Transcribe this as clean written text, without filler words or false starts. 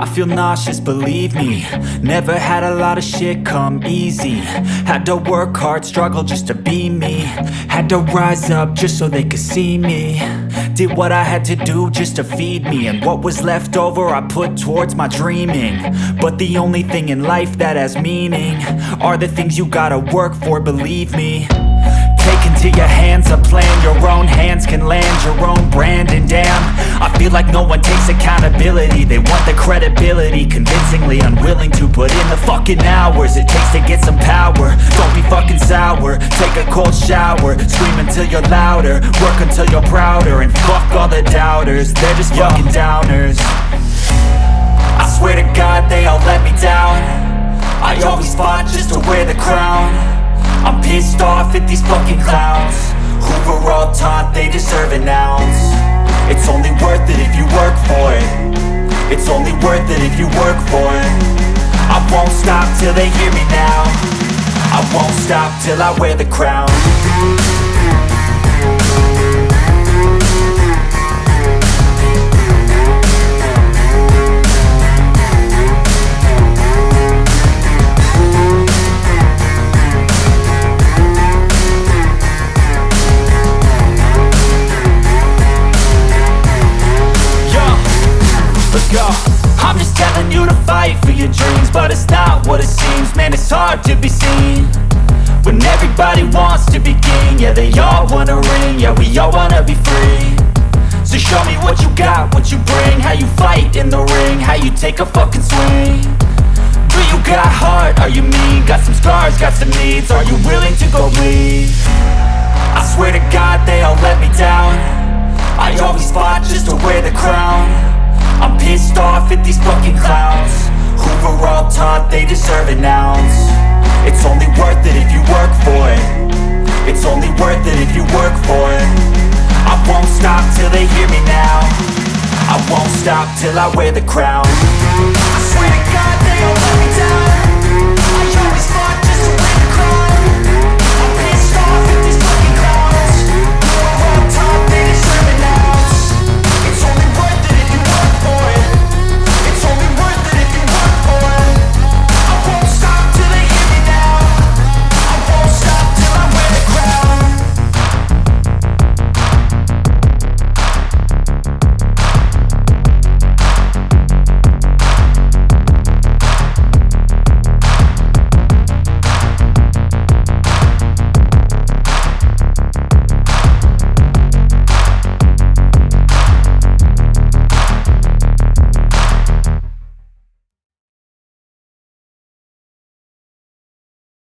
I feel nauseous, believe me. Never had a lot of shit come easy. Had to work hard, struggle just to be me. Had to rise up just so they could see me. Did what I had to do just to feed me. And what was left over I put towards my dreaming. But the only thing in life that has meaning are the things you gotta work for, believe me. Take into your hands a plan, your own hands can land your own brand. And damn, I feel like no one takes accountability. They want the credibility, convincingly unwilling to put in the fucking hours it takes to get some power. Don't be fucking sour, take a cold shower, scream until you're louder, work until you're prouder. And fuck all the doubters, they're just fucking downers. I swear to God they all let me down. I always fought just to wear the crown. I'm pissed off at these fucking clowns who were all taught they deserve an ounce. It's only worth it if you work for it. It's only worth it if you work for it. I won't stop till they hear me now. I won't stop till I wear the crown. I'm just telling you to fight for your dreams, but it's not what it seems. Man, it's hard to be seen when everybody wants to be king. Yeah, they all wanna ring, yeah, we all wanna be free. So show me what you got, what you bring, how you fight in the ring, how you take a fucking swing. Do you got heart, are you mean? Got some scars, got some needs, are you willing to go bleed? I swear to God they all let me down. I always fought just to wear the crown. I'm pissed off at these fucking clowns who were all taught they deserve an ounce. It's only worth it if you work for it. It's only worth it if you work for it. I won't stop till they hear me now. I won't stop till I wear the crown. I swear to God